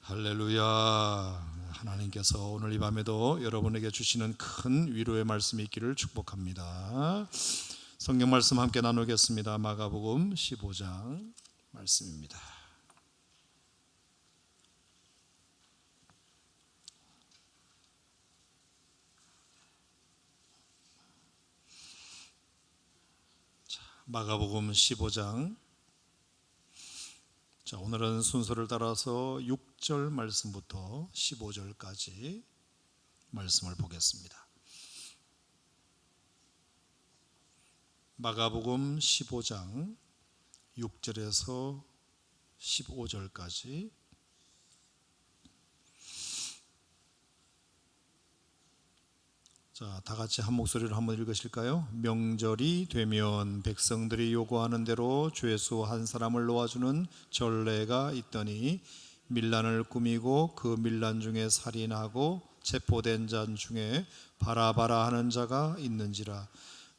할렐루야. 하나님께서 오늘 이 밤에도 여러분에게 주시는 큰 위로의 말씀이 있기를 축복합니다. 성경 말씀 함께 나누겠습니다. 마가복음 15장 말씀입니다. 마가복음 15장. 자, 오늘은 순서를 따라서 6절 말씀부터 15절까지 말씀을 보겠습니다. 마가복음 15장 6절에서 15절까지. 자, 다 같이 한 목소리로 한번 읽으실까요? 명절이 되면 백성들이 요구하는 대로 죄수 한 사람을 놓아주는 전례가 있더니 밀란을 꾸미고 그 밀란 중에 살인하고 체포된 자 중에 바라바라 하는 자가 있는지라.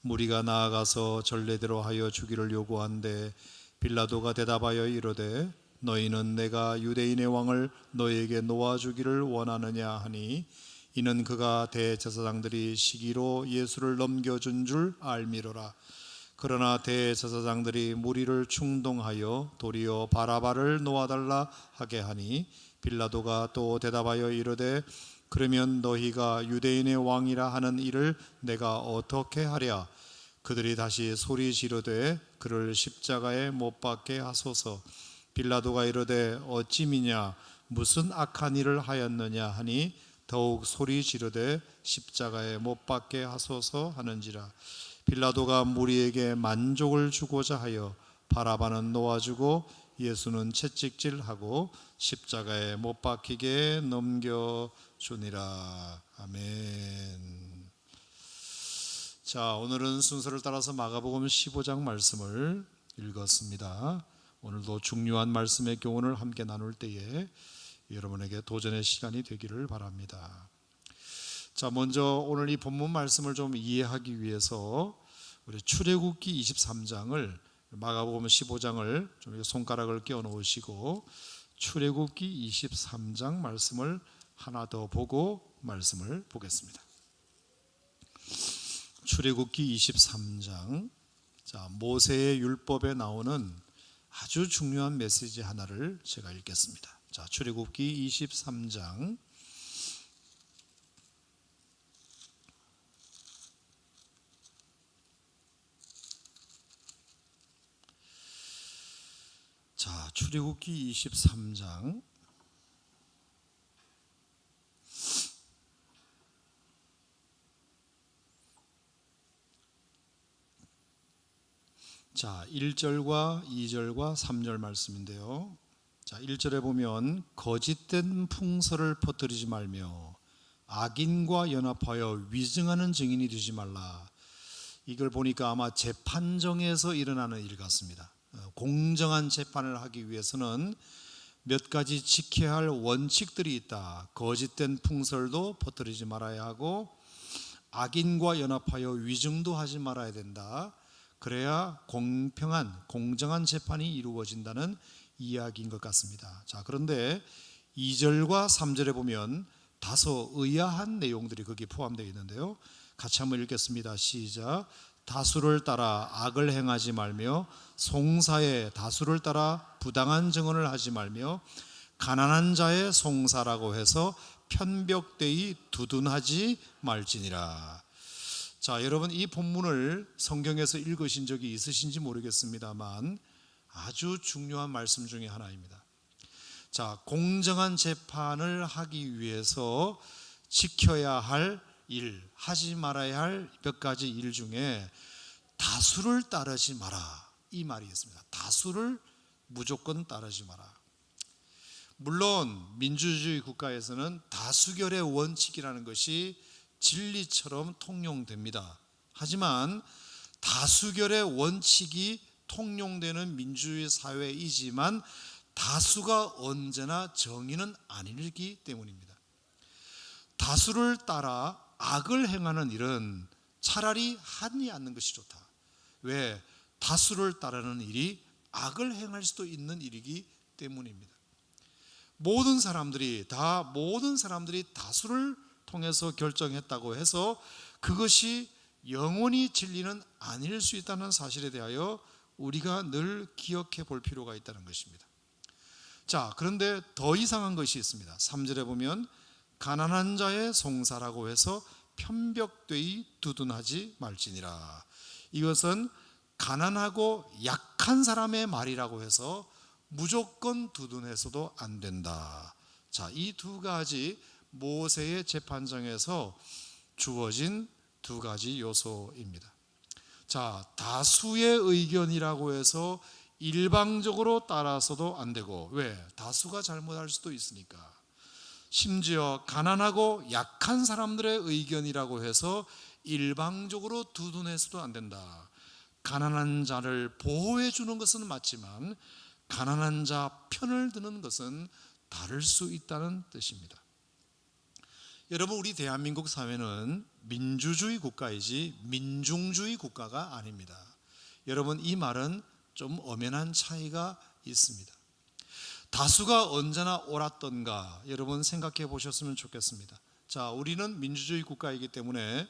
무리가 나아가서 전례대로 하여 주기를 요구한데 빌라도가 대답하여 이르되 너희는 내가 유대인의 왕을 너희에게 놓아주기를 원하느냐 하니 이는 그가 대제사장들이 시기로 예수를 넘겨준 줄 알미로라. 그러나 대제사장들이 무리를 충동하여 도리어 바라바를 놓아달라 하게 하니 빌라도가 또 대답하여 이르되 그러면 너희가 유대인의 왕이라 하는 일을 내가 어떻게 하랴. 그들이 다시 소리 지르되 그를 십자가에 못 박게 하소서. 빌라도가 이르되 어찌 미냐 무슨 악한 일을 하였느냐 하니 더욱 소리 지르되 십자가에 못 박게 하소서 하는지라. 빌라도가 무리에게 만족을 주고자 하여 바라바는 놓아주고 예수는 채찍질하고 십자가에 못 박히게 넘겨주니라. 아멘. 자, 오늘은 순서를 따라서 마가복음 15장 말씀을 읽었습니다. 오늘도 중요한 말씀의 교훈을 함께 나눌 때에 여러분에게 도전의 시간이 되기를 바랍니다. 자, 먼저 오늘 이 본문 말씀을 좀 이해하기 위해서 우리 출애굽기 23장을 마가복음 15장을 좀 손가락을 끼워 놓으시고 출애굽기 23장 말씀을 하나 더 보고 말씀을 보겠습니다. 출애굽기 23장. 자, 모세의 율법에 나오는 아주 중요한 메시지 하나를 제가 읽겠습니다. 자, 출애굽기 23장. 자, 출애굽기 23장. 자, 1절과 2절과 3절 말씀인데요. 자, 1절에 보면 거짓된 풍설을 퍼뜨리지 말며 악인과 연합하여 위증하는 증인이 되지 말라. 이걸 보니까 아마 재판정에서 일어나는 일 같습니다. 공정한 재판을 하기 위해서는 몇 가지 지켜야 할 원칙들이 있다. 거짓된 풍설도 퍼뜨리지 말아야 하고 악인과 연합하여 위증도 하지 말아야 된다. 그래야 공평한 공정한 재판이 이루어진다는 이야기인 것 같습니다. 자, 그런데 2절과 3절에 보면 다소 의아한 내용들이 거기에 포함되어 있는데요. 같이 한번 읽겠습니다. 시작. 다수를 따라 악을 행하지 말며 송사의 다수를 따라 부당한 증언을 하지 말며 가난한 자의 송사라고 해서 편벽되이 두둔하지 말지니라. 자, 여러분 이 본문을 성경에서 읽으신 적이 있으신지 모르겠습니다만 아주 중요한 말씀 중에 하나입니다. 자, 공정한 재판을 하기 위해서 지켜야 할 일, 하지 말아야 할 몇 가지 일 중에 다수를 따르지 마라, 이 말이 있습니다. 다수를 무조건 따르지 마라. 물론 민주주의 국가에서는 다수결의 원칙이라는 것이 진리처럼 통용됩니다. 하지만 다수결의 원칙이 통용되는 민주주의 사회이지만 다수가 언제나 정의는 아니기 때문입니다. 다수를 따라 악을 행하는 일은 차라리 하지 않는 것이 좋다. 왜? 다수를 따르는 일이 악을 행할 수도 있는 일이기 때문입니다. 모든 사람들이 다수를 통해서 결정했다고 해서 그것이 영원히 진리는 아닐 수 있다는 사실에 대하여 우리가 늘 기억해 볼 필요가 있다는 것입니다. 자, 그런데 더 이상한 것이 있습니다. 3절에 보면 가난한 자의 송사라고 해서 편벽되이 두둔하지 말지니라. 이것은 가난하고 약한 사람의 말이라고 해서 무조건 두둔해서도 안 된다. 자, 이 두 가지 모세의 재판정에서 주어진 두 가지 요소입니다. 자, 다수의 의견이라고 해서 일방적으로 따라서도 안 되고, 왜? 다수가 잘못할 수도 있으니까. 심지어 가난하고 약한 사람들의 의견이라고 해서 일방적으로 두둔해서도 안 된다. 가난한 자를 보호해 주는 것은 맞지만 가난한 자 편을 드는 것은 다를 수 있다는 뜻입니다. 여러분, 우리 대한민국 사회는 민주주의 국가이지 민중주의 국가가 아닙니다. 여러분, 이 말은 좀 엄연한 차이가 있습니다. 다수가 언제나 옳았던가 여러분 생각해 보셨으면 좋겠습니다. 자, 우리는 민주주의 국가이기 때문에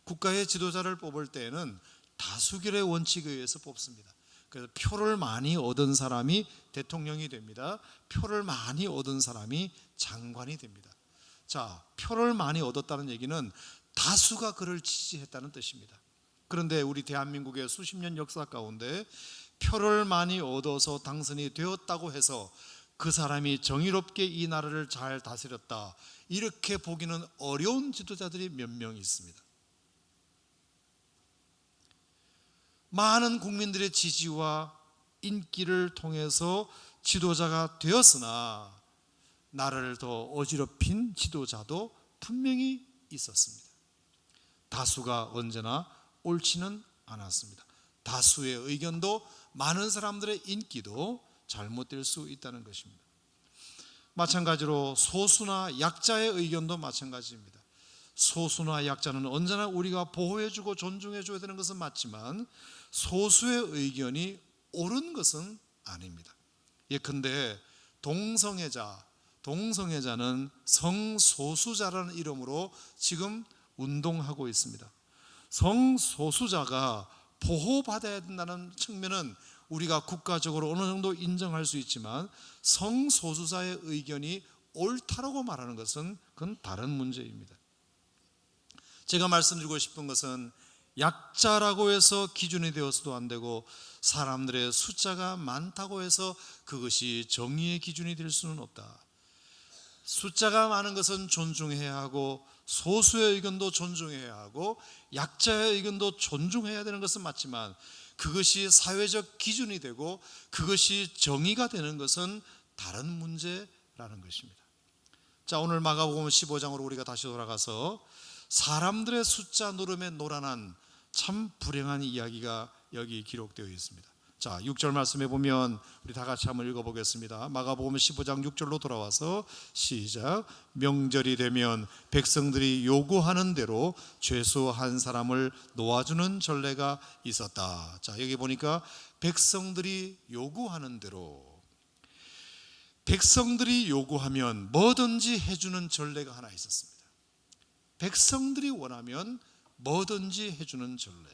국가의 지도자를 뽑을 때에는 다수결의 원칙에 의해서 뽑습니다. 그래서 표를 많이 얻은 사람이 대통령이 됩니다. 표를 많이 얻은 사람이 장관이 됩니다. 자, 표를 많이 얻었다는 얘기는 다수가 그를 지지했다는 뜻입니다. 그런데 우리 대한민국의 수십 년 역사 가운데 표를 많이 얻어서 당선이 되었다고 해서 그 사람이 정의롭게 이 나라를 잘 다스렸다, 이렇게 보기는 어려운 지도자들이 몇 명 있습니다. 많은 국민들의 지지와 인기를 통해서 지도자가 되었으나 나라를 더 어지럽힌 지도자도 분명히 있었습니다. 다수가 언제나 옳지는 않았습니다. 다수의 의견도, 많은 사람들의 인기도 잘못될 수 있다는 것입니다. 마찬가지로 소수나 약자의 의견도 마찬가지입니다. 소수나 약자는 언제나 우리가 보호해주고 존중해줘야 되는 것은 맞지만 소수의 의견이 옳은 것은 아닙니다. 예컨대 동성애자는 성소수자라는 이름으로 지금 운동하고 있습니다. 성소수자가 보호받아야 된다는 측면은 우리가 국가적으로 어느 정도 인정할 수 있지만 성소수자의 의견이 옳다라고 말하는 것은 그건 다른 문제입니다. 제가 말씀드리고 싶은 것은 약자라고 해서 기준이 되어서도 안 되고 사람들의 숫자가 많다고 해서 그것이 정의의 기준이 될 수는 없다. 숫자가 많은 것은 존중해야 하고 소수의 의견도 존중해야 하고 약자의 의견도 존중해야 되는 것은 맞지만 그것이 사회적 기준이 되고 그것이 정의가 되는 것은 다른 문제라는 것입니다. 자, 오늘 마가복음 15장으로 우리가 다시 돌아가서 사람들의 숫자 노름에 노란한 참 불행한 이야기가 여기 기록되어 있습니다. 자, 6절 말씀해 보면 우리 다 같이 한번 읽어보겠습니다. 마가복음 15장 6절로 돌아와서 시작. 명절이 되면 백성들이 요구하는 대로 죄수 한 사람을 놓아주는 전례가 있었다. 자, 여기 보니까 백성들이 요구하는 대로, 백성들이 요구하면 뭐든지 해주는 전례가 하나 있었습니다. 백성들이 원하면 뭐든지 해주는 전례.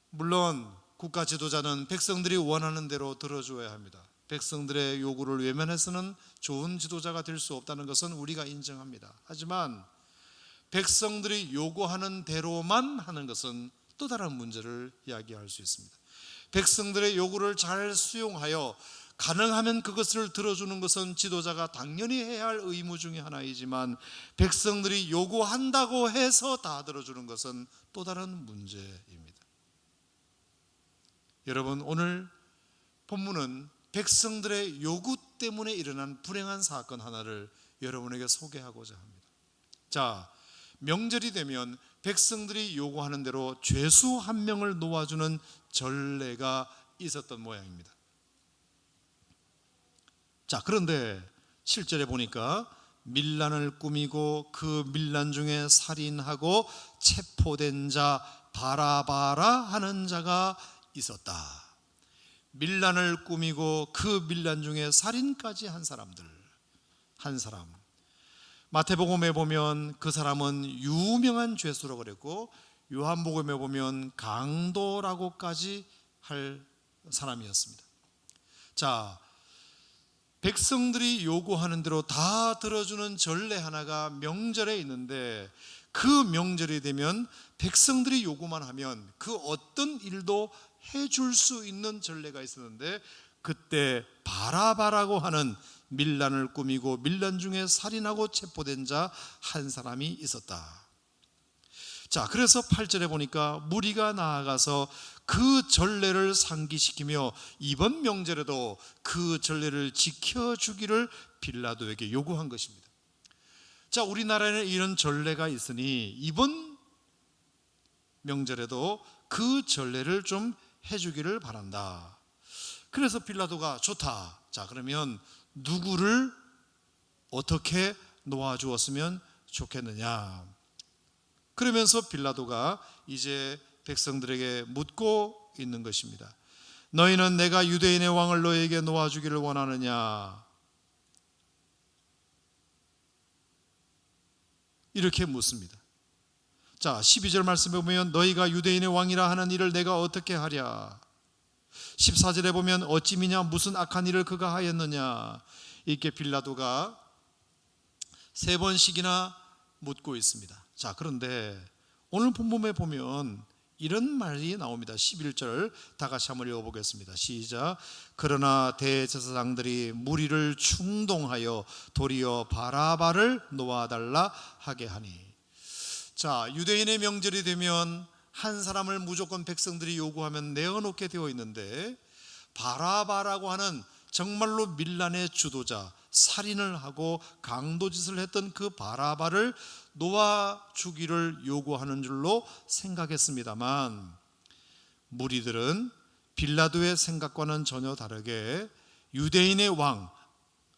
물론 국가 지도자는 백성들이 원하는 대로 들어줘야 합니다. 백성들의 요구를 외면해서는 좋은 지도자가 될 수 없다는 것은 우리가 인정합니다. 하지만 백성들이 요구하는 대로만 하는 것은 또 다른 문제를 이야기할 수 있습니다. 백성들의 요구를 잘 수용하여 가능하면 그것을 들어주는 것은 지도자가 당연히 해야 할 의무 중에 하나이지만 백성들이 요구한다고 해서 다 들어주는 것은 또 다른 문제입니다. 여러분, 오늘 본문은 백성들의 요구 때문에 일어난 불행한 사건 하나를 여러분에게 소개하고자 합니다. 자, 명절이 되면 백성들이 요구하는 대로 죄수 한 명을 놓아주는 전례가 있었던 모양입니다. 자, 그런데 실제로 보니까 밀란을 꾸미고 그 밀란 중에 살인하고 체포된 자 바라바라 하는 자가 있었다. 밀란을 꾸미고 그 밀란 중에 살인까지 한 사람. 마태복음에 보면 그 사람은 유명한 죄수라고 그랬고, 요한복음에 보면 강도라고까지 할 사람이었습니다. 자, 백성들이 요구하는 대로 다 들어주는 전례 하나가 명절에 있는데, 그 명절이 되면 백성들이 요구만 하면 그 어떤 일도 해줄 수 있는 전례가 있었는데, 그때 바라바라고 하는 밀란을 꾸미고 밀란 중에 살인하고 체포된 자 한 사람이 있었다. 자, 그래서 8절에 보니까 무리가 나아가서 그 전례를 상기시키며 이번 명절에도 그 전례를 지켜주기를 빌라도에게 요구한 것입니다. 자, 우리나라에는 이런 전례가 있으니 이번 명절에도 그 전례를 좀 해주기를 바란다. 그래서 빌라도가 좋다. 자, 그러면 누구를 어떻게 놓아주었으면 좋겠느냐. 그러면서 빌라도가 이제 백성들에게 묻고 있는 것입니다. 너희는 내가 유대인의 왕을 너희에게 놓아주기를 원하느냐? 이렇게 묻습니다. 자, 12절 말씀에 보면 너희가 유대인의 왕이라 하는 일을 내가 어떻게 하랴? 14절에 보면 어찌 미냐 무슨 악한 일을 그가 하였느냐? 이렇게 빌라도가 3번씩이나 묻고 있습니다. 자, 그런데 오늘 본문에 보면 이런 말이 나옵니다. 11절 다 같이 한번 읽어보겠습니다. 시작. 그러나 대제사장들이 무리를 충동하여 도리어 바라바를 놓아달라 하게 하니. 자, 유대인의 명절이 되면 한 사람을 무조건 백성들이 요구하면 내어놓게 되어 있는데, 바라바라고 하는 정말로 밀란의 주도자, 살인을 하고 강도짓을 했던 그 바라바를 놓아주기를 요구하는 줄로 생각했습니다만, 무리들은 빌라도의 생각과는 전혀 다르게 유대인의 왕,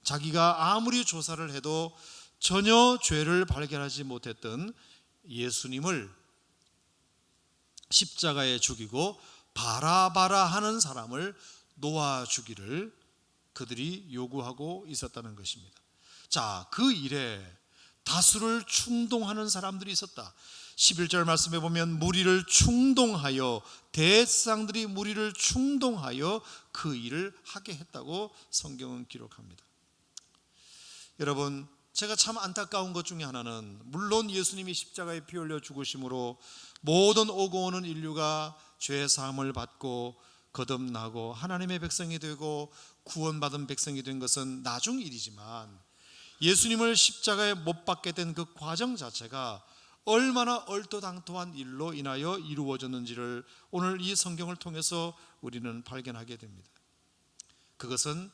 자기가 아무리 조사를 해도 전혀 죄를 발견하지 못했던 예수님을 십자가에 죽이고 바라바라 하는 사람을 놓아주기를 그들이 요구하고 있었다는 것입니다. 자, 그 일에 다수를 충동하는 사람들이 있었다. 11절 말씀에 보면 무리를 충동하여, 대제사장들이 무리를 충동하여 그 일을 하게 했다고 성경은 기록합니다. 여러분, 제가 참 안타까운 것 중에 하나는, 물론 예수님이 십자가에 피 흘려 죽으심으로 모든 오고 오는 인류가 죄 사함을 받고 거듭나고 하나님의 백성이 되고 구원받은 백성이 된 것은 나중 일이지만, 예수님을 십자가에 못 박게 된 그 과정 자체가 얼마나 얼토당토한 일로 인하여 이루어졌는지를 오늘 이 성경을 통해서 우리는 발견하게 됩니다. 그것은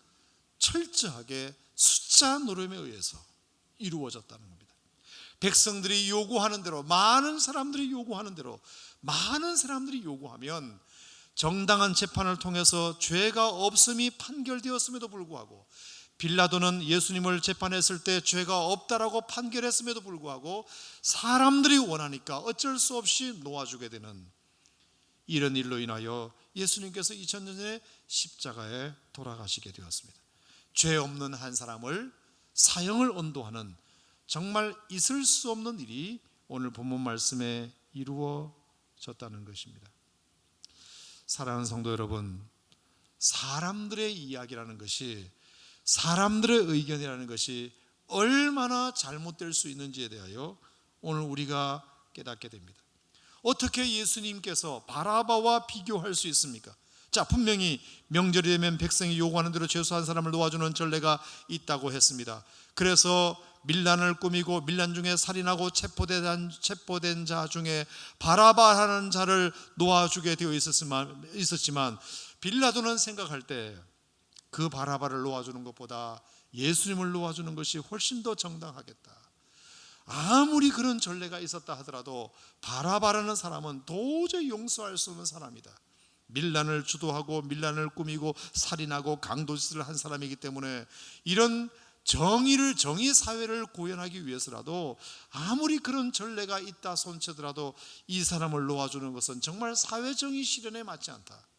철저하게 숫자 노름에 의해서 이루어졌다는 겁니다. 백성들이 요구하는 대로, 많은 사람들이 요구하는 대로, 많은 사람들이 요구하면 정당한 재판을 통해서 죄가 없음이 판결되었음에도 불구하고, 빌라도는 예수님을 재판했을 때 죄가 없다라고 판결했음에도 불구하고 사람들이 원하니까 어쩔 수 없이 놓아주게 되는 이런 일로 인하여 예수님께서 2000년 전에 십자가에 돌아가시게 되었습니다. 죄 없는 한 사람을 사형을 언도하는 정말 있을 수 없는 일이 오늘 본문 말씀에 이루어졌다는 것입니다. 사랑하는 성도 여러분, 사람들의 이야기라는 것이, 사람들의 의견이라는 것이 얼마나 잘못될 수 있는지에 대하여 오늘 우리가 깨닫게 됩니다. 어떻게 예수님께서 바라바와 비교할 수 있습니까? 자, 분명히 명절이 되면 백성이 요구하는 대로 죄수한 사람을 놓아주는 전례가 있다고 했습니다. 그래서 밀란을 꾸미고 밀란 중에 살인하고 체포된 자 중에 바라바라는 자를 놓아주게 되어 있었지만 빌라도는 생각할 때 그 바라바를 놓아주는 것보다 예수님을 놓아주는 것이 훨씬 더 정당하겠다. 아무리 그런 전례가 있었다 하더라도 바라바라는 사람은 도저히 용서할 수 없는 사람이다. 밀란을 주도하고 밀란을 꾸미고 살인하고 강도짓을 한 사람이기 때문에 이런 정의 사회를 구현하기 위해서라도 아무리 그런 전례가 있다 손치더라도 이 사람을 놓아주는 것은 정말 사회 정의 실현에 맞지 않다.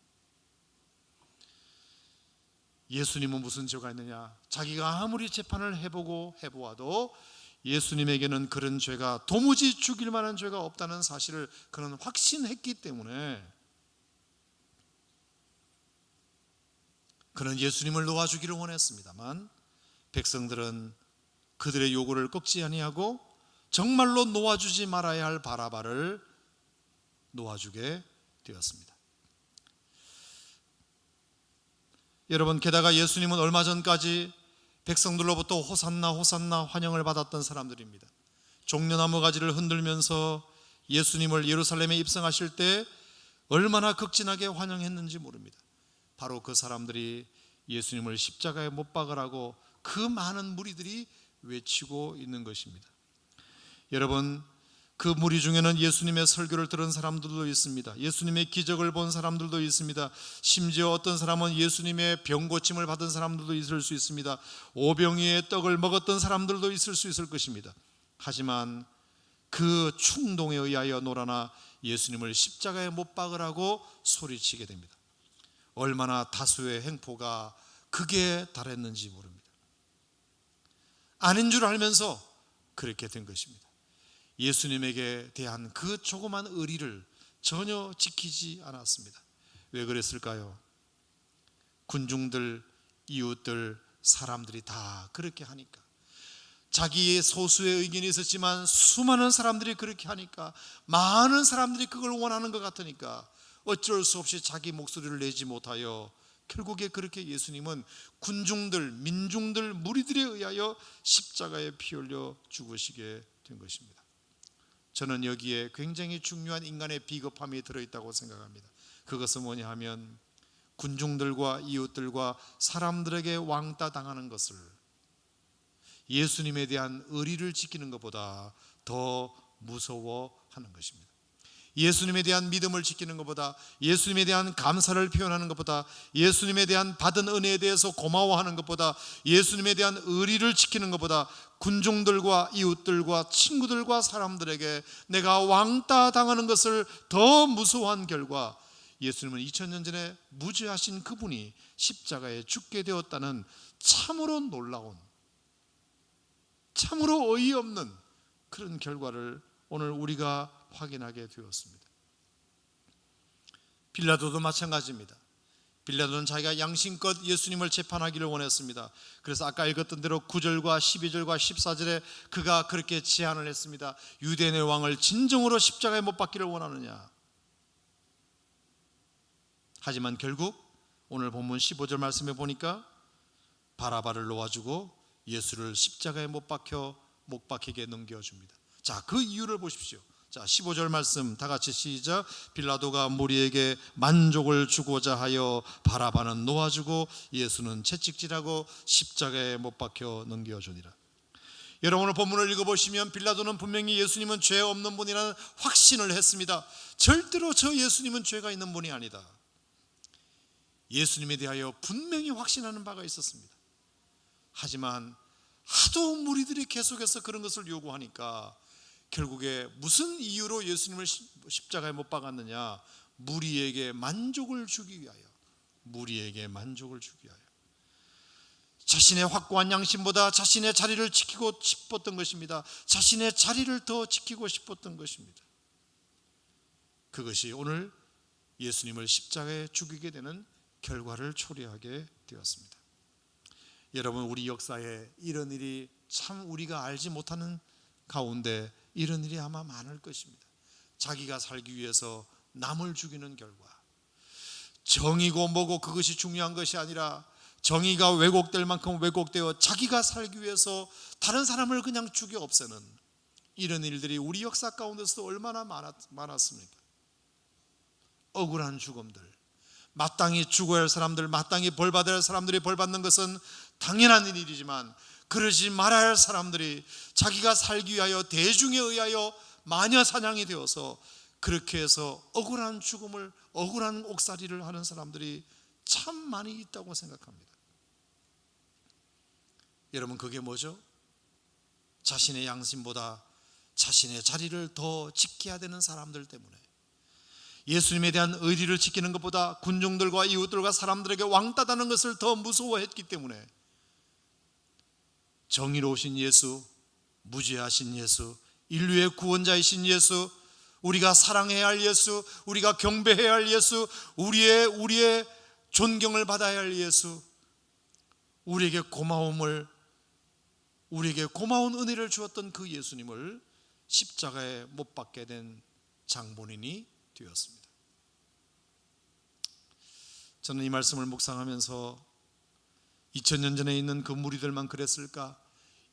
예수님은 무슨 죄가 있느냐? 자기가 아무리 재판을 해보아도 예수님에게는 그런 죄가, 도무지 죽일 만한 죄가 없다는 사실을 그는 확신했기 때문에 그는 예수님을 놓아주기를 원했습니다만, 백성들은 그들의 요구를 꺾지 아니하고 정말로 놓아주지 말아야 할 바라바를 놓아주게 되었습니다. 여러분, 게다가 예수님은 얼마 전까지 백성들로부터 호산나 호산나 환영을 받았던 사람들입니다. 종려나무 가지를 흔들면서 예수님을 예루살렘에 입성하실 때 얼마나 극진하게 환영했는지 모릅니다. 바로 그 사람들이 예수님을 십자가에 못 박으라고 그 많은 무리들이 외치고 있는 것입니다. 여러분, 그 무리 중에는 예수님의 설교를 들은 사람들도 있습니다. 예수님의 기적을 본 사람들도 있습니다. 심지어 어떤 사람은 예수님의 병 고침을 받은 사람들도 있을 수 있습니다. 오병이의 떡을 먹었던 사람들도 있을 수 있을 것입니다. 하지만 그 충동에 의하여 놀아나 예수님을 십자가에 못 박으라고 소리치게 됩니다. 얼마나 다수의 행포가 극에 달했는지 모릅니다. 아닌 줄 알면서 그렇게 된 것입니다. 예수님에게 대한 그 조그만 의리를 전혀 지키지 않았습니다. 왜 그랬을까요? 군중들, 이웃들, 사람들이 다 그렇게 하니까, 자기의 소수의 의견이 있었지만 수많은 사람들이 그렇게 하니까, 많은 사람들이 그걸 원하는 것 같으니까 어쩔 수 없이 자기 목소리를 내지 못하여 결국에 그렇게 예수님은 군중들, 민중들, 무리들에 의하여 십자가에 피 흘려 죽으시게 된 것입니다. 저는 여기에 굉장히 중요한 인간의 비겁함이 들어있다고 생각합니다. 그것은 뭐냐 하면, 군중들과 이웃들과 사람들에게 왕따 당하는 것을 예수님에 대한 의리를 지키는 것보다 더 무서워하는 것입니다. 예수님에 대한 믿음을 지키는 것보다, 예수님에 대한 감사를 표현하는 것보다, 예수님에 대한 받은 은혜에 대해서 고마워하는 것보다, 예수님에 대한 의리를 지키는 것보다 군중들과 이웃들과 친구들과 사람들에게 내가 왕따 당하는 것을 더 무서워한 결과, 예수님은 2000년 전에 무죄하신 그분이 십자가에 죽게 되었다는 참으로 놀라운, 참으로 어이없는 그런 결과를 오늘 우리가 확인하게 되었습니다. 빌라도도 마찬가지입니다. 빌라도는 자기가 양심껏 예수님을 재판하기를 원했습니다. 그래서 아까 읽었던 대로 9절과 12절과 14절에 그가 그렇게 제안을 했습니다. 유대인의 왕을 진정으로 십자가에 못 박기를 원하느냐. 하지만 결국 오늘 본문 15절 말씀에 보니까 바라바를 놓아주고 예수를 십자가에 못 박히게 넘겨줍니다. 자, 그 이유를 보십시오. 자, 15절 말씀 다 같이 시작. 빌라도가 무리에게 만족을 주고자 하여 바라바는 놓아주고 예수는 채찍질하고 십자가에 못 박혀 넘겨주니라. 여러분, 오늘 본문을 읽어보시면 빌라도는 분명히 예수님은 죄 없는 분이라는 확신을 했습니다. 절대로 저 예수님은 죄가 있는 분이 아니다. 예수님에 대하여 분명히 확신하는 바가 있었습니다. 하지만 하도 무리들이 계속해서 그런 것을 요구하니까 결국에 무슨 이유로 예수님을 십자가에 못 박았느냐? 무리에게 만족을 주기 위하여, 무리에게 만족을 주기 위하여, 자신의 확고한 양심보다 자신의 자리를 지키고 싶었던 것입니다. 자신의 자리를 더 지키고 싶었던 것입니다. 그것이 오늘 예수님을 십자가에 죽이게 되는 결과를 초래하게 되었습니다. 여러분, 우리 역사에 이런 일이 참 우리가 알지 못하는 가운데 이런 일이 아마 많을 것입니다. 자기가 살기 위해서 남을 죽이는 결과, 정의고 뭐고 그것이 중요한 것이 아니라 정의가 왜곡될 만큼 왜곡되어 자기가 살기 위해서 다른 사람을 그냥 죽여 없애는 이런 일들이 우리 역사 가운데서도 얼마나 많았습니까? 억울한 죽음들, 마땅히 죽어야 할 사람들, 마땅히 벌받아야 할 사람들이 벌받는 것은 당연한 일이지만 그러지 말아야 할 사람들이 자기가 살기 위하여 대중에 의하여 마녀 사냥이 되어서 그렇게 해서 억울한 죽음을, 억울한 옥살이를 하는 사람들이 참 많이 있다고 생각합니다. 여러분, 그게 뭐죠? 자신의 양심보다 자신의 자리를 더 지켜야 되는 사람들 때문에, 예수님에 대한 의리를 지키는 것보다 군중들과 이웃들과 사람들에게 왕따다는 것을 더 무서워했기 때문에 정의로우신 예수, 무죄하신 예수, 인류의 구원자이신 예수, 우리가 사랑해야 할 예수, 우리가 경배해야 할 예수, 우리의 존경을 받아야 할 예수, 우리에게 고마운 은혜를 주었던 그 예수님을 십자가에 못 박게 된 장본인이 되었습니다. 저는 이 말씀을 묵상하면서 2000년 전에 있는 그 무리들만 그랬을까?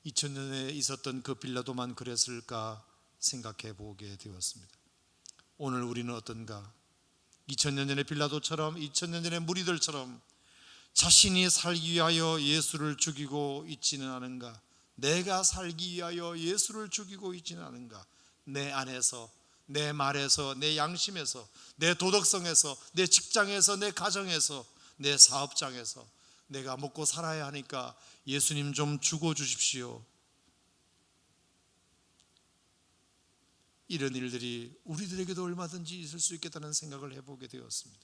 2000년 전에 있었던 그 빌라도만 그랬을까? 생각해 보게 되었습니다. 오늘 우리는 어떤가? 2000년 전에 빌라도처럼, 2000년 전에 무리들처럼 자신이 살기 위하여 예수를 죽이고 있지는 않은가? 내가 살기 위하여 예수를 죽이고 있지는 않은가? 내 안에서, 내 말에서, 내 양심에서, 내 도덕성에서, 내 직장에서, 내 가정에서, 내 사업장에서 내가 먹고 살아야 하니까 예수님 좀 죽어주십시오. 이런 일들이 우리들에게도 얼마든지 있을 수 있겠다는 생각을 해보게 되었습니다.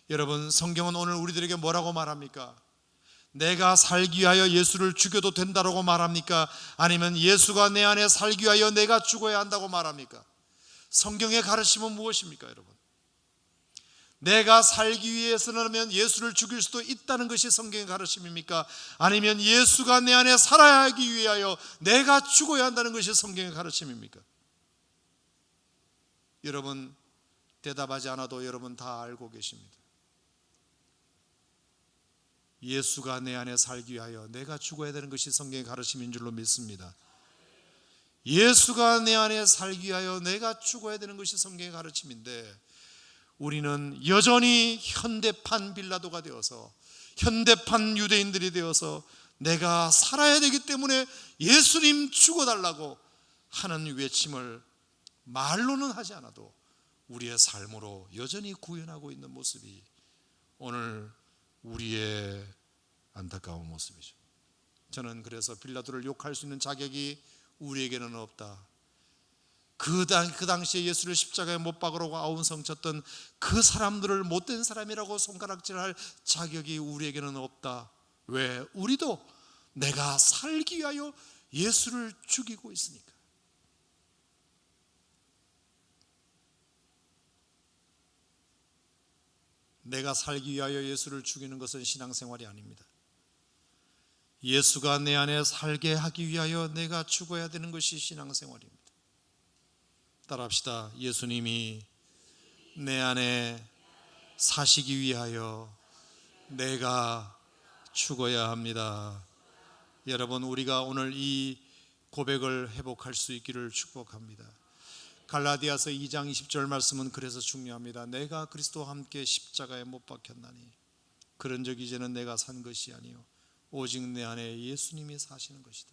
여러분, 성경은 오늘 우리들에게 뭐라고 말합니까? 내가 살기 위하여 예수를 죽여도 된다고 말합니까? 아니면 예수가 내 안에 살기 위하여 내가 죽어야 한다고 말합니까? 성경의 가르침은 무엇입니까, 여러분? 내가 살기 위해서라면 예수를 죽일 수도 있다는 것이 성경의 가르침입니까? 아니면 예수가 내 안에 살아야 하기 위하여 내가 죽어야 한다는 것이 성경의 가르침입니까? 여러분, 대답하지 않아도 여러분 다 알고 계십니다. 예수가 내 안에 살기 위하여 내가 죽어야 되는 것이 성경의 가르침인 줄로 믿습니다. 예수가 내 안에 살기 위하여 내가 죽어야 되는 것이 성경의 가르침인데, 우리는 여전히 현대판 빌라도가 되어서, 현대판 유대인들이 되어서 내가 살아야 되기 때문에 예수님 죽어달라고 하는 외침을 말로는 하지 않아도 우리의 삶으로 여전히 구현하고 있는 모습이 오늘 우리의 안타까운 모습이죠. 저는 그래서 빌라도를 욕할 수 있는 자격이 우리에게는 없다. 그 당시에 예수를 십자가에 못 박으라고 아웅성쳤던 그 사람들을 못된 사람이라고 손가락질할 자격이 우리에게는 없다. 왜? 우리도 내가 살기 위하여 예수를 죽이고 있으니까. 내가 살기 위하여 예수를 죽이는 것은 신앙생활이 아닙니다. 예수가 내 안에 살게 하기 위하여 내가 죽어야 되는 것이 신앙생활입니다. 따라합시다. 예수님이 내 안에 사시기 위하여 내가 죽어야 합니다. 여러분, 우리가 오늘 이 고백을 회복할 수 있기를 축복합니다. 갈라디아서 2장 20절 말씀은 그래서 중요합니다. 내가 그리스도와 함께 십자가에 못 박혔나니 그런 적 이제는 내가 산 것이 아니요 오직 내 안에 예수님이 사시는 것이다.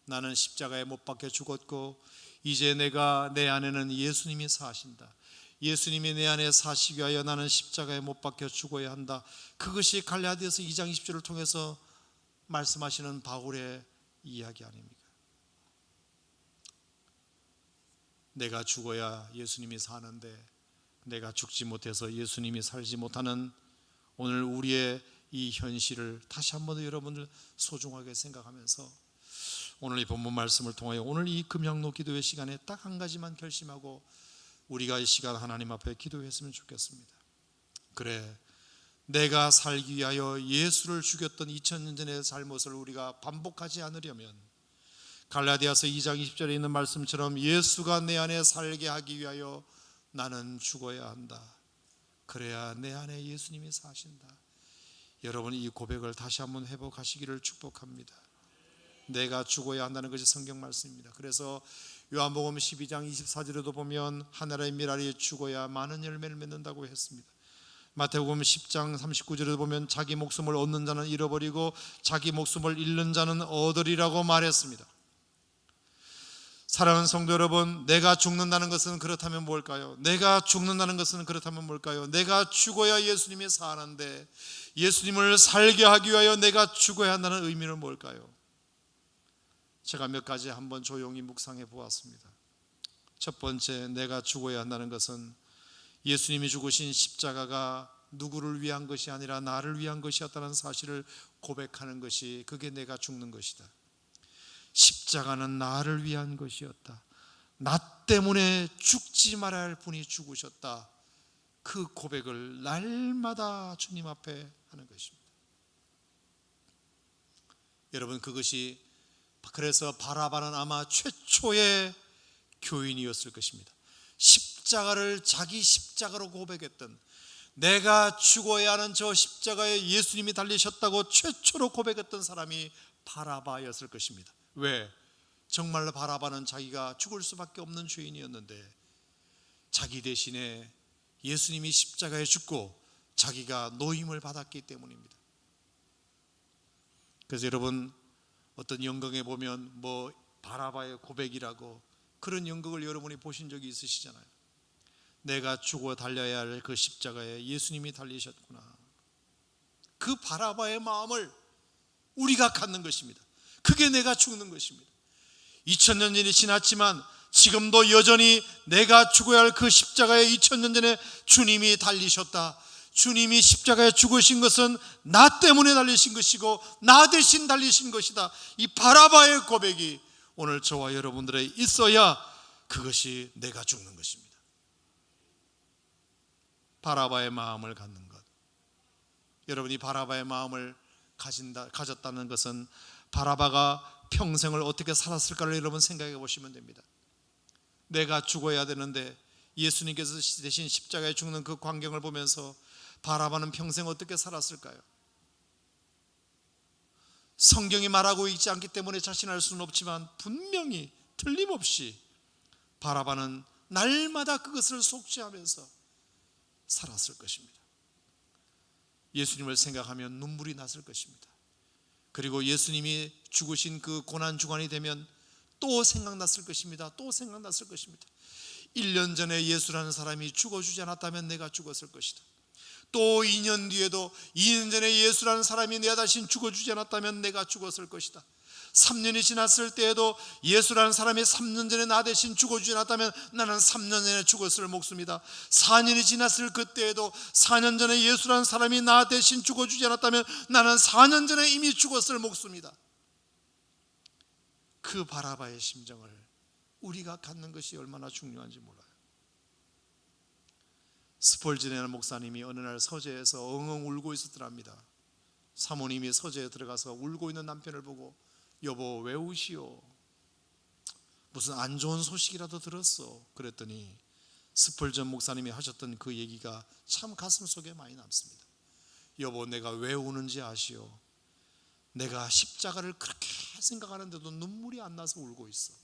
나는 십자가에 못 박혀 죽었고 이제 내 안에는 예수님이 사신다. 예수님이 내 안에 사시기 위하여 나는 십자가에 못 박혀 죽어야 한다. 그것이 갈라디아서 2장 20절을 통해서 말씀하시는 바울의 이야기 아닙니까? 내가 죽어야 예수님이 사는데 내가 죽지 못해서 예수님이 살지 못하는 오늘 우리의 이 현실을 다시 한번 여러분들 소중하게 생각하면서 오늘 이 본문 말씀을 통하여 오늘 이 금양로 기도회 시간에 딱 한 가지만 결심하고 우리가 이 시간 하나님 앞에 기도했으면 좋겠습니다. 그래, 내가 살기 위하여 예수를 죽였던 2000년 전의 잘못을 우리가 반복하지 않으려면 갈라디아서 2장 20절에 있는 말씀처럼 예수가 내 안에 살게 하기 위하여 나는 죽어야 한다. 그래야 내 안에 예수님이 사신다. 여러분, 이 고백을 다시 한번 회복하시기를 축복합니다. 내가 죽어야 한다는 것이 성경 말씀입니다. 그래서 요한복음 12장 24절에도 보면 하늘의 미랄이 죽어야 많은 열매를 맺는다고 했습니다. 마태복음 10장 39절에도 보면 자기 목숨을 얻는 자는 잃어버리고 자기 목숨을 잃는 자는 얻으리라고 말했습니다. 사랑하는 성도 여러분, 내가 죽는다는 것은 그렇다면 뭘까요? 내가 죽는다는 것은 그렇다면 뭘까요? 내가 죽어야 예수님이 사는데 예수님을 살게 하기 위하여 내가 죽어야 한다는 의미는 뭘까요? 제가 몇 가지 한번 조용히 묵상해 보았습니다. 첫 번째, 내가 죽어야 한다는 것은 예수님이 죽으신 십자가가 누구를 위한 것이 아니라 나를 위한 것이었다는 사실을 고백하는 것이, 그게 내가 죽는 것이다. 십자가는 나를 위한 것이었다. 나 때문에 죽지 말아야 할 분이 죽으셨다. 그 고백을 날마다 주님 앞에 하는 것입니다. 여러분, 그것이 그래서 바라바는 아마 최초의 교인이었을 것입니다. 십자가를 자기 십자가로 고백했던, 내가 죽어야 하는 저 십자가에 예수님이 달리셨다고 최초로 고백했던 사람이 바라바였을 것입니다. 왜? 정말로 바라바는 자기가 죽을 수밖에 없는 죄인이었는데 자기 대신에 예수님이 십자가에 죽고 자기가 노임을 받았기 때문입니다. 그래서 여러분, 어떤 연극에 보면 바라바의 고백이라고, 그런 연극을 여러분이 보신 적이 있으시잖아요. 내가 죽어 달려야 할 그 십자가에 예수님이 달리셨구나. 그 바라바의 마음을 우리가 갖는 것입니다. 그게 내가 죽는 것입니다. 2000년 전이 지났지만 지금도 여전히 내가 죽어야 할 그 십자가에 2000년 전에 주님이 달리셨다. 주님이 십자가에 죽으신 것은 나 때문에 달리신 것이고 나 대신 달리신 것이다. 이 바라바의 고백이 오늘 저와 여러분들에 있어야 그것이 내가 죽는 것입니다. 바라바의 마음을 갖는 것. 여러분이 바라바의 마음을 가졌다는 것은 바라바가 평생을 어떻게 살았을까를 여러분 생각해 보시면 됩니다. 내가 죽어야 되는데 예수님께서 대신 십자가에 죽는 그 광경을 보면서 바라바는 평생 어떻게 살았을까요? 성경이 말하고 있지 않기 때문에 자신할 수는 없지만 분명히 틀림없이 바라바는 날마다 그것을 속죄하면서 살았을 것입니다. 예수님을 생각하면 눈물이 났을 것입니다. 그리고 예수님이 죽으신 그 고난주간이 되면 또 생각났을 것입니다. 또 생각났을 것입니다. 1년 전에 예수라는 사람이 죽어주지 않았다면 내가 죽었을 것이다. 또 2년 뒤에도 2년 전에 예수라는 사람이 내 대신 죽어주지 않았다면 내가 죽었을 것이다. 3년이 지났을 때에도 예수라는 사람이 3년 전에 나 대신 죽어주지 않았다면 나는 3년 전에 죽었을 목숨이다. 4년이 지났을 그때에도 4년 전에 예수라는 사람이 나 대신 죽어주지 않았다면 나는 4년 전에 이미 죽었을 목숨이다. 그 바라바의 심정을 우리가 갖는 것이 얼마나 중요한지 몰라요. 스폴전이라는 목사님이 어느 날 서재에서 엉엉 울고 있었더랍니다. 사모님이 서재에 들어가서 울고 있는 남편을 보고, 여보 왜 우시오? 무슨 안 좋은 소식이라도 들었어? 그랬더니 스폴전 목사님이 하셨던 그 얘기가 참 가슴 속에 많이 남습니다. 여보, 내가 왜 우는지 아시오? 내가 십자가를 그렇게 생각하는데도 눈물이 안 나서 울고 있어.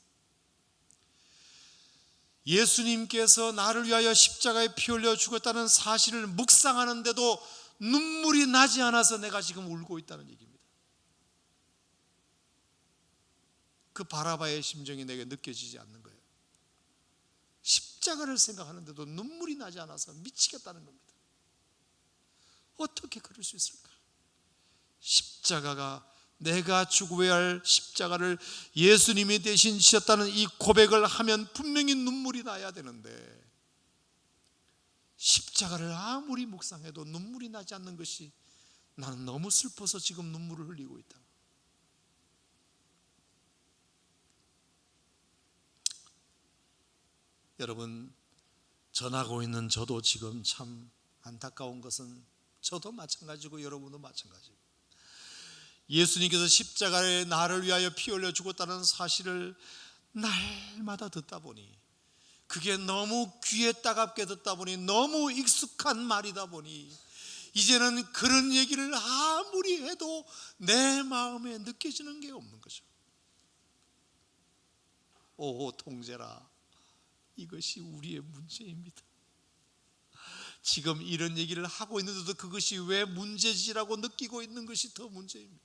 예수님께서 나를 위하여 십자가에 피 흘려 죽었다는 사실을 묵상하는데도 눈물이 나지 않아서 내가 지금 울고 있다는 얘기입니다. 그 바라바의 심정이 내게 느껴지지 않는 거예요. 십자가를 생각하는데도 눈물이 나지 않아서 미치겠다는 겁니다. 어떻게 그럴 수 있을까? 십자가가, 내가 죽어야 할 십자가를 예수님이 대신 지셨다는 이 고백을 하면 분명히 눈물이 나야 되는데, 십자가를 아무리 묵상해도 눈물이 나지 않는 것이 나는 너무 슬퍼서 지금 눈물을 흘리고 있다. 여러분, 전하고 있는 저도 지금 참 안타까운 것은 저도 마찬가지고 여러분도 마찬가지고, 예수님께서 십자가에 나를 위하여 피 흘려 죽었다는 사실을 날마다 듣다 보니, 그게 너무 귀에 따갑게 듣다 보니, 너무 익숙한 말이다 보니 이제는 그런 얘기를 아무리 해도 내 마음에 느껴지는 게 없는 거죠. 오 통제라, 이것이 우리의 문제입니다. 지금 이런 얘기를 하고 있는데도 그것이 왜 문제지라고 느끼고 있는 것이 더 문제입니다.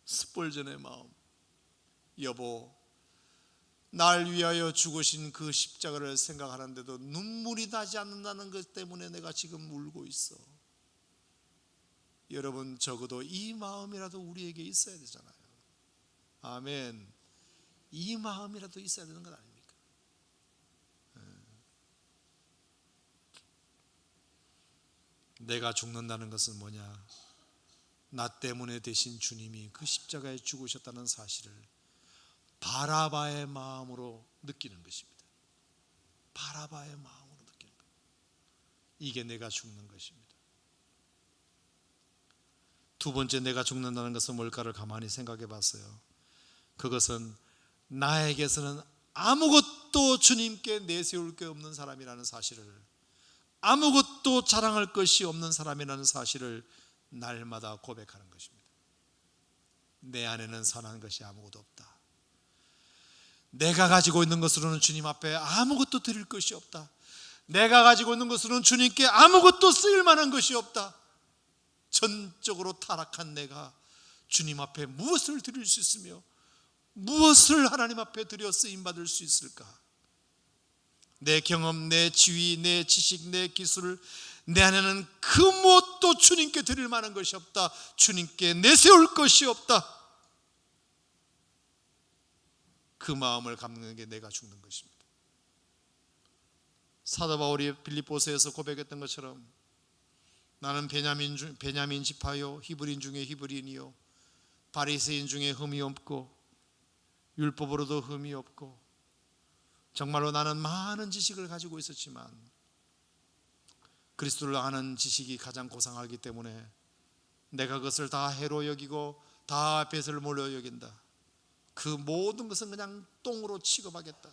스폴전의 마음, 여보, 날 위하여 죽으신 그 십자가를 생각하는데도 눈물이 나지 않는다는 것 때문에 내가 지금 울고 있어. 여러분, 적어도 이 마음이라도 우리에게 있어야 되잖아요. 아멘. 이 마음이라도 있어야 되는 것 아닙니까? 내가 죽는다는 것은 뭐냐? 나 때문에 대신 주님이 그 십자가에 죽으셨다는 사실을 바라바의 마음으로 느끼는 것입니다. 바라바의 마음으로 느끼는 것. 이게 내가 죽는 것입니다. 두 번째 내가 죽는다는 것은 뭘까를 가만히 생각해 봤어요. 그것은 나에게서는 아무것도 주님께 내세울 게 없는 사람이라는 사실을, 아무것도 자랑할 것이 없는 사람이라는 사실을 날마다 고백하는 것입니다. 내 안에는 선한 것이 아무것도 없다. 내가 가지고 있는 것으로는 주님 앞에 아무것도 드릴 것이 없다. 내가 가지고 있는 것으로는 주님께 아무것도 쓰일 만한 것이 없다. 전적으로 타락한 내가 주님 앞에 무엇을 드릴 수 있으며 무엇을 하나님 앞에 드려 쓰임받을 수 있을까? 내 경험, 내 지위, 내 지식, 내 기술, 내 안에는 그 무엇도 주님께 드릴 만한 것이 없다. 주님께 내세울 것이 없다. 그 마음을 갖는 게 내가 죽는 것입니다. 사도 바울이 빌립보서에서 고백했던 것처럼 나는 베냐민 지파요, 히브리인 중에 히브리인이요, 바리새인 중에 흠이 없고 율법으로도 흠이 없고, 정말로 나는 많은 지식을 가지고 있었지만 그리스도를 아는 지식이 가장 고상하기 때문에 내가 그것을 다 해로 여기고 다 뱃을 몰려 여긴다. 그 모든 것은 그냥 똥으로 취급하겠다.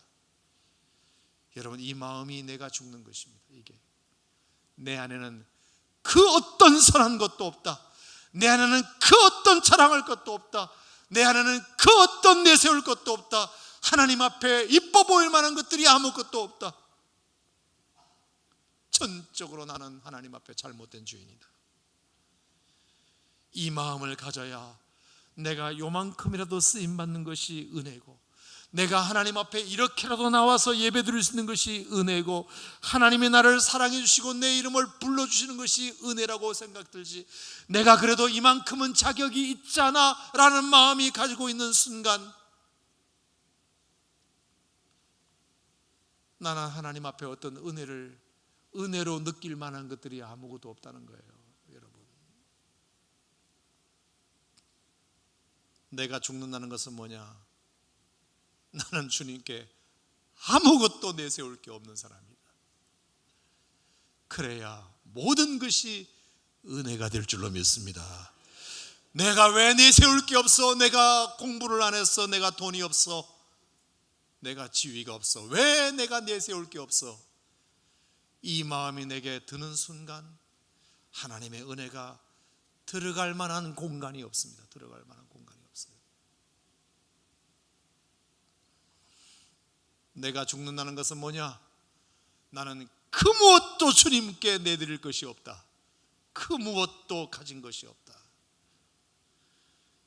여러분, 이 마음이 내가 죽는 것입니다. 이게 내 안에는 그 어떤 선한 것도 없다. 내 안에는 그 어떤 자랑할 것도 없다. 내 안에는 그 어떤 내세울 것도 없다. 하나님 앞에 이뻐 보일 만한 것들이 아무것도 없다. 전적으로 나는 하나님 앞에 잘못된 주인이다. 이 마음을 가져야 내가 요만큼이라도 쓰임받는 것이 은혜고, 내가 하나님 앞에 이렇게라도 나와서 예배 드릴 수 있는 것이 은혜고, 하나님이 나를 사랑해 주시고 내 이름을 불러주시는 것이 은혜라고 생각들지, 내가 그래도 이만큼은 자격이 있잖아 라는 마음이 가지고 있는 순간 나는 하나님 앞에 어떤 은혜로 느낄 만한 것들이 아무것도 없다는 거예요. 여러분, 내가 죽는다는 것은 뭐냐? 나는 주님께 아무것도 내세울 게 없는 사람이다. 그래야 모든 것이 은혜가 될 줄로 믿습니다. 내가 왜 내세울 게 없어? 내가 공부를 안 했어? 내가 돈이 없어? 내가 지위가 없어? 왜 내가 내세울 게 없어? 이 마음이 내게 드는 순간 하나님의 은혜가 들어갈 만한 공간이 없습니다. 들어갈 만한 공간이 없어요. 내가 죽는다는 것은 뭐냐? 나는 그 무엇도 주님께 내드릴 것이 없다. 그 무엇도 가진 것이 없다.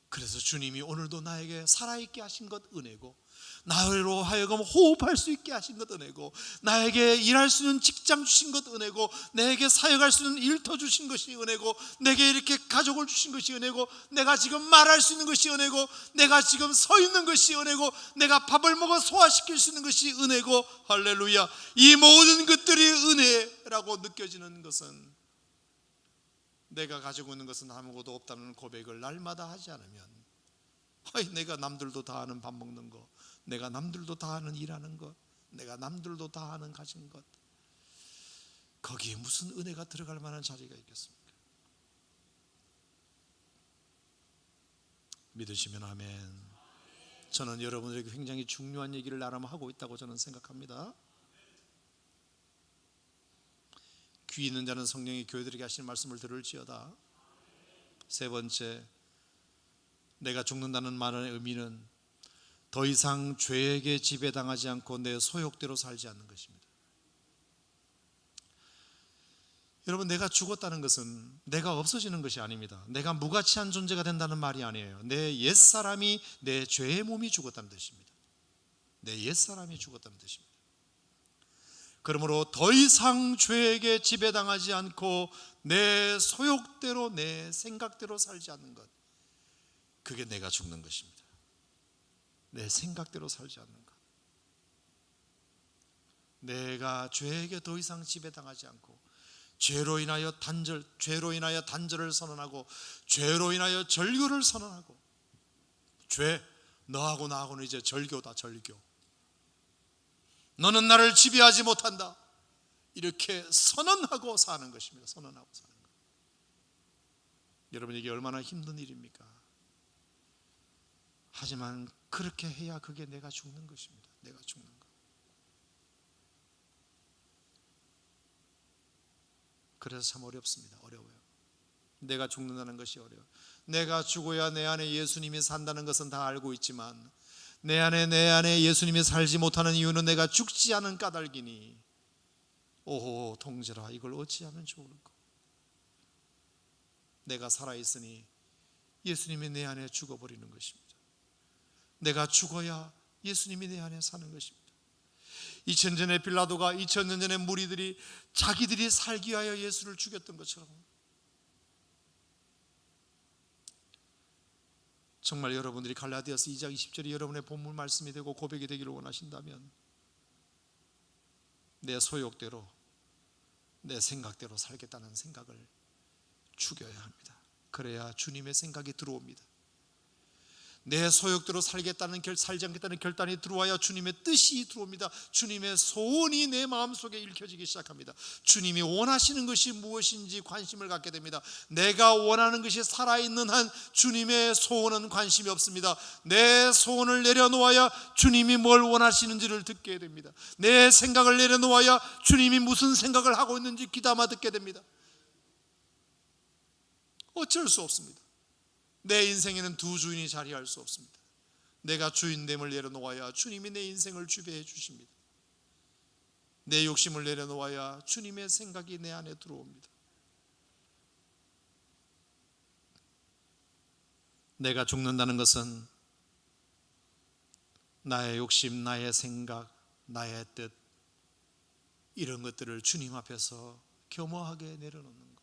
그래서 주님이 오늘도 나에게 살아있게 하신 것 은혜고, 나로 하여금 호흡할 수 있게 하신 것 은혜고, 나에게 일할 수 있는 직장 주신 것 은혜고, 내게 사역할 수 있는 일터 주신 것이 은혜고, 내게 이렇게 가족을 주신 것이 은혜고, 내가 지금 말할 수 있는 것이 은혜고, 내가 지금 서 있는 것이 은혜고, 내가 밥을 먹어 소화시킬 수 있는 것이 은혜고, 할렐루야. 이 모든 것들이 은혜라고 느껴지는 것은, 내가 가지고 있는 것은 아무것도 없다는 고백을 날마다 하지 않으면, 내가 남들도 다 아는 밥 먹는 거, 내가 남들도 다 아는 일하는 것, 내가 남들도 다 아는 가진 것, 거기에 무슨 은혜가 들어갈 만한 자리가 있겠습니까? 믿으시면 아멘. 저는 여러분들에게 굉장히 중요한 얘기를 나름 하고 있다고 저는 생각합니다. 귀 있는 자는 성령이 교회들에게 하시는 말씀을 들을지어다. 세 번째, 내가 죽는다는 말의 의미는 더 이상 죄에게 지배당하지 않고 내 소욕대로 살지 않는 것입니다. 여러분, 내가 죽었다는 것은 내가 없어지는 것이 아닙니다. 내가 무가치한 존재가 된다는 말이 아니에요. 내 옛사람이, 내 죄의 몸이 죽었다는 뜻입니다. 내 옛사람이 죽었다는 뜻입니다. 그러므로 더 이상 죄에게 지배당하지 않고 내 소욕대로, 내 생각대로 살지 않는 것, 그게 내가 죽는 것입니다. 내 생각대로 살지 않는가? 내가 죄에게 더 이상 지배당하지 않고 죄로 인하여 단절을 선언하고 죄로 인하여 절교를 선언하고 죄, 너하고 나하고는 이제 절교다, 절교. 너는 나를 지배하지 못한다. 이렇게 선언하고 사는 것입니다. 선언하고 사는 것. 여러분, 이게 얼마나 힘든 일입니까? 하지만 그렇게 해야 그게 내가 죽는 것입니다. 내가 죽는 것. 그래서 참 어렵습니다. 어려워요. 내가 죽는다는 것이 어려워요. 내가 죽어야 내 안에 예수님이 산다는 것은 다 알고 있지만 내 안에 예수님이 살지 못하는 이유는 내가 죽지 않은 까닭이니 오호 통제라, 이걸 어찌하면 좋을까? 내가 살아있으니 예수님이 내 안에 죽어버리는 것입니다. 내가 죽어야 예수님이 내 안에 사는 것입니다. 2000년 전에 빌라도가 2000년 전에 무리들이 자기들이 살기 위하여 예수를 죽였던 것처럼 정말 여러분들이 갈라디아서 2장 20절이 여러분의 본문 말씀이 되고 고백이 되기를 원하신다면 내 소욕대로 내 생각대로 살겠다는 생각을 죽여야 합니다. 그래야 주님의 생각이 들어옵니다. 내 소욕대로 살지 않겠다는 결단이 들어와야 주님의 뜻이 들어옵니다. 주님의 소원이 내 마음속에 읽혀지기 시작합니다. 주님이 원하시는 것이 무엇인지 관심을 갖게 됩니다. 내가 원하는 것이 살아있는 한 주님의 소원은 관심이 없습니다. 내 소원을 내려놓아야 주님이 뭘 원하시는지를 듣게 됩니다. 내 생각을 내려놓아야 주님이 무슨 생각을 하고 있는지 귀담아 듣게 됩니다. 어쩔 수 없습니다. 내 인생에는 두 주인이 자리할 수 없습니다. 내가 주인됨을 내려놓아야 주님이 내 인생을 지배해 주십니다. 내 욕심을 내려놓아야 주님의 생각이 내 안에 들어옵니다. 내가 죽는다는 것은 나의 욕심, 나의 생각, 나의 뜻, 이런 것들을 주님 앞에서 겸허하게 내려놓는 것,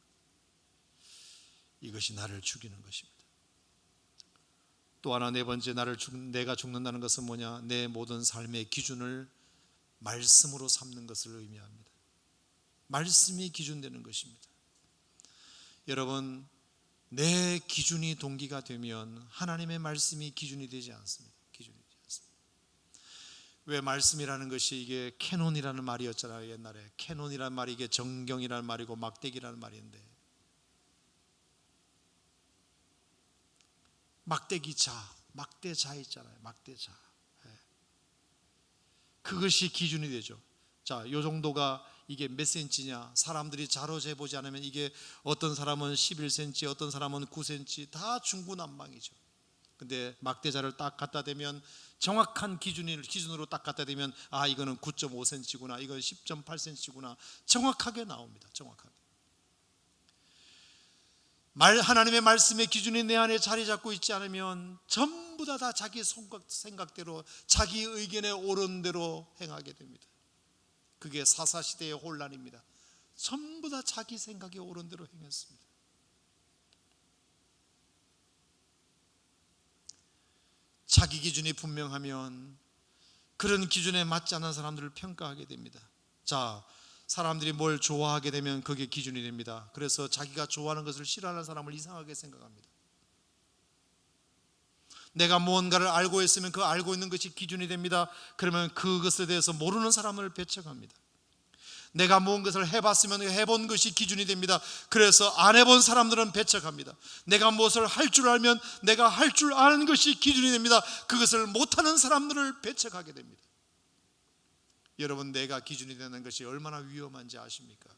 이것이 나를 죽이는 것입니다. 또 하나, 네 번째, 내가 죽는다는 것은 뭐냐? 내 모든 삶의 기준을 말씀으로 삼는 것을 의미합니다. 말씀이 기준되는 것입니다. 여러분, 내 기준이 동기가 되면 하나님의 말씀이 기준이 되지 않습니다. 왜 말씀이라는 것이 이게 캐논이라는 말이었잖아요. 옛날에 캐논이라는 말이 이게 정경이라는 말이고 막대기라는 말인데, 막대자 있잖아요. 막대자. 그것이 기준이 되죠. 자, 요 정도가 이게 몇 센치냐? 사람들이 자로 재보지 않으면 이게 어떤 사람은 11cm, 어떤 사람은 9cm, 다 중구난방이죠. 근데 막대자를 딱 갖다 대면 정확한 기준으로 딱 갖다 대면 아, 이거는 9.5cm구나, 이건 10.8cm구나, 정확하게 나옵니다. 정확하게. 하나님의 말씀의 기준이 내 안에 자리 잡고 있지 않으면 전부 다 자기 생각대로, 자기 의견에 옳은 대로 행하게 됩니다. 그게 사사시대의 혼란입니다. 전부 다 자기 생각에 옳은 대로 행했습니다. 자기 기준이 분명하면 그런 기준에 맞지 않는 사람들을 평가하게 됩니다. 자, 사람들이 뭘 좋아하게 되면 그게 기준이 됩니다. 그래서 자기가 좋아하는 것을 싫어하는 사람을 이상하게 생각합니다. 내가 무언가를 알고 있으면 그 알고 있는 것이 기준이 됩니다. 그러면 그것에 대해서 모르는 사람을 배척합니다. 내가 무언가를 해봤으면 해본 것이 기준이 됩니다. 그래서 안 해본 사람들은 배척합니다. 내가 무엇을 할 줄 알면 내가 할 줄 아는 것이 기준이 됩니다. 그것을 못하는 사람들을 배척하게 됩니다. 여러분, 내가 기준이 되는 것이 얼마나 위험한지 아십니까?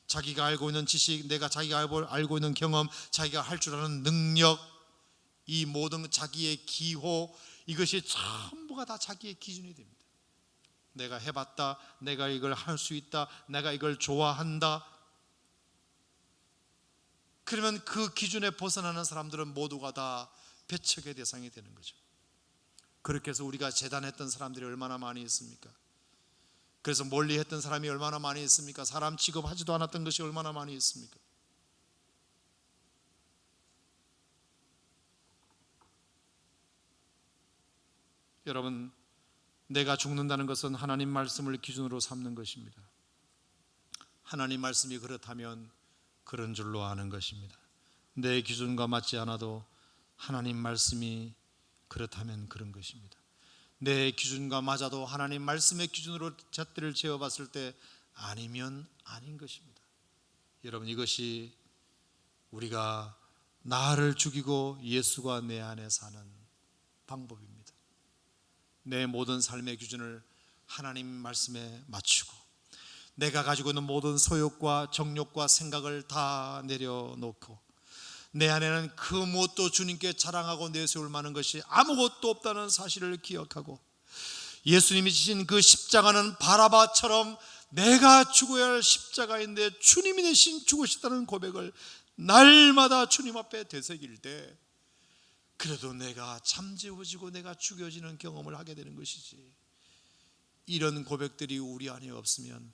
자기가 알고 있는 지식, 자기가 알고 있는 경험, 자기가 할 줄 아는 능력, 이 모든 자기의 기호, 이것이 전부가 다 자기의 기준이 됩니다. 내가 해봤다, 내가 이걸 할 수 있다, 내가 이걸 좋아한다. 그러면 그 기준에 벗어나는 사람들은 모두가 다 배척의 대상이 되는 거죠. 그렇게 해서 우리가 재단했던 사람들이 얼마나 많이 있습니까? 그래서 멀리 했던 사람이 얼마나 많이 있습니까? 사람 취급하지도 않았던 것이 얼마나 많이 있습니까? 여러분, 내가 죽는다는 것은 하나님 말씀을 기준으로 삼는 것입니다. 하나님 말씀이 그렇다면 그런 줄로 아는 것입니다. 내 기준과 맞지 않아도 하나님 말씀이 그렇다면 그런 것입니다. 내 기준과 맞아도 하나님 말씀의 기준으로 잣대를 재어봤을 때 아니면 아닌 것입니다. 여러분, 이것이 우리가 나를 죽이고 예수가 내 안에 사는 방법입니다. 내 모든 삶의 기준을 하나님 말씀에 맞추고 내가 가지고 있는 모든 소욕과 정욕과 생각을 다 내려놓고 내 안에는 그 무엇도 주님께 자랑하고 내세울 만한 것이 아무것도 없다는 사실을 기억하고 예수님이 지신 그 십자가는 바라바처럼 내가 죽어야 할 십자가인데 주님이 대신 죽으셨다는 고백을 날마다 주님 앞에 되새길 때 그래도 내가 잠재워지고 내가 죽여지는 경험을 하게 되는 것이지, 이런 고백들이 우리 안에 없으면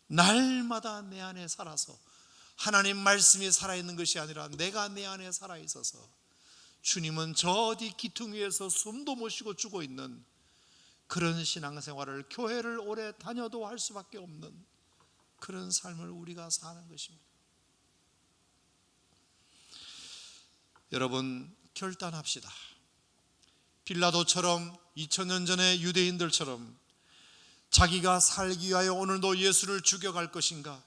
날마다 내 안에 살아서 하나님 말씀이 살아있는 것이 아니라 내가 내 안에 살아있어서 주님은 저 어디 기퉁 위에서 숨도 못 쉬고 죽어 있는 그런 신앙생활을 교회를 오래 다녀도 할 수밖에 없는 그런 삶을 우리가 사는 것입니다. 여러분, 결단합시다. 빌라도처럼 2000년 전에 유대인들처럼 자기가 살기 위하여 오늘도 예수를 죽여갈 것인가,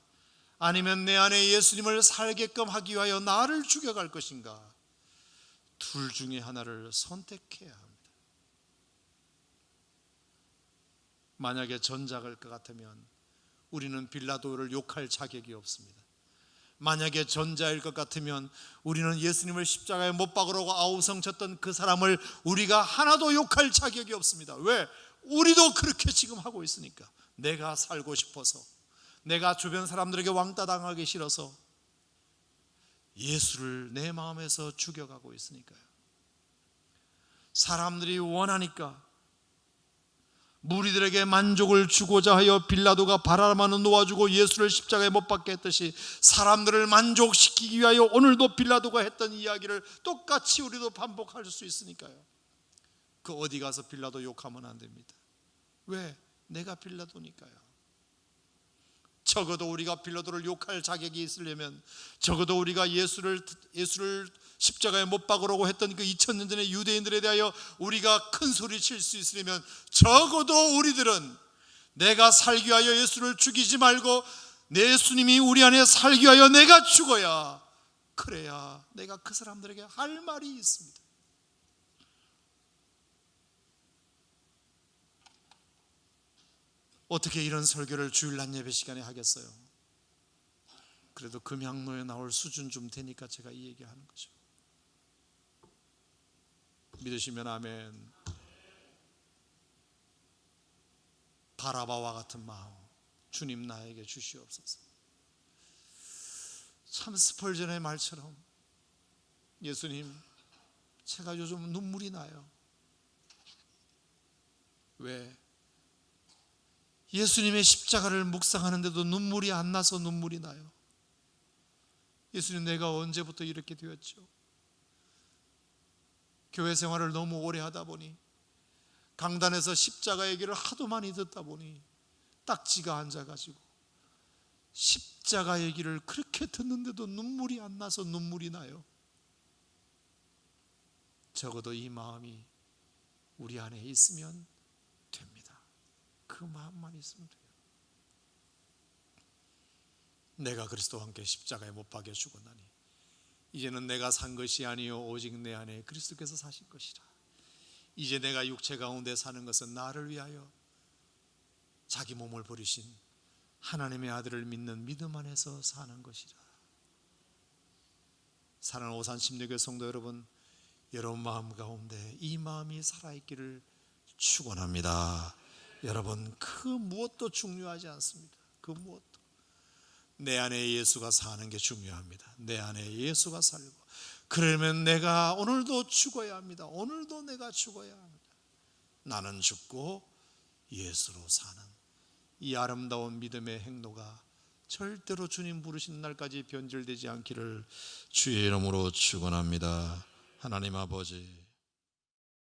아니면 내 안에 예수님을 살게끔 하기 위하여 나를 죽여갈 것인가, 둘 중에 하나를 선택해야 합니다. 만약에 전작일 것 같으면 우리는 빌라도를 욕할 자격이 없습니다. 만약에 전자일 것 같으면 우리는 예수님을 십자가에 못 박으라고 아우성쳤던 그 사람을 우리가 하나도 욕할 자격이 없습니다. 왜? 우리도 그렇게 지금 하고 있으니까. 내가 살고 싶어서, 내가 주변 사람들에게 왕따 당하기 싫어서 예수를 내 마음에서 죽여가고 있으니까요. 사람들이 원하니까, 무리들에게 만족을 주고자 하여 빌라도가 바라만은 놓아주고 예수를 십자가에 못 박게 했듯이 사람들을 만족시키기 위하여 오늘도 빌라도가 했던 이야기를 똑같이 우리도 반복할 수 있으니까요. 그 어디 가서 빌라도 욕하면 안 됩니다. 왜? 내가 빌라도니까요. 적어도 우리가 빌라도를 욕할 자격이 있으려면, 적어도 우리가 예수를 십자가에 못 박으라고 했던 그 2000년 전의 유대인들에 대하여 우리가 큰 소리 칠 수 있으려면, 적어도 우리들은 내가 살기 위하여 예수를 죽이지 말고 내 예수님이 우리 안에 살기 위하여 내가 죽어야, 그래야 내가 그 사람들에게 할 말이 있습니다. 어떻게 이런 설교를 주일 낮 예배 시간에 하겠어요? 그래도 금양로에 나올 수준 좀 되니까 제가 이 얘기하는 거죠. 믿으시면 아멘. 바라바와 같은 마음 주님 나에게 주시옵소서. 참 스펄전의 말처럼, 예수님, 제가 요즘 눈물이 나요. 왜? 예수님의 십자가를 묵상하는데도 눈물이 안 나서 눈물이 나요. 예수님, 내가 언제부터 이렇게 되었죠? 교회 생활을 너무 오래 하다 보니, 강단에서 십자가 얘기를 하도 많이 듣다 보니 딱지가 앉아가지고 십자가 얘기를 그렇게 듣는데도 눈물이 안 나서 눈물이 나요. 적어도 이 마음이 우리 안에 있으면 됩니다. 그 마음만 있으면 돼요. 내가 그리스도와 함께 십자가에 못 박여 죽었나니 이제는 내가 산 것이 아니요 오직 내 안에 그리스도께서 사실 것이라. 이제 내가 육체 가운데 사는 것은 나를 위하여 자기 몸을 버리신 하나님의 아들을 믿는 믿음 안에서 사는 것이라. 사랑하는 오산 침례교회 성도 여러분, 여러분 마음 가운데 이 마음이 살아있기를 축원합니다. 여러분, 그 무엇도 중요하지 않습니다. 그 무엇도. 내 안에 예수가 사는 게 중요합니다. 내 안에 예수가 살고, 그러면 내가 오늘도 죽어야 합니다. 오늘도 내가 죽어야 합니다. 나는 죽고 예수로 사는 이 아름다운 믿음의 행로가 절대로 주님 부르신 날까지 변질되지 않기를 주의 이름으로 축원합니다. 하나님 아버지,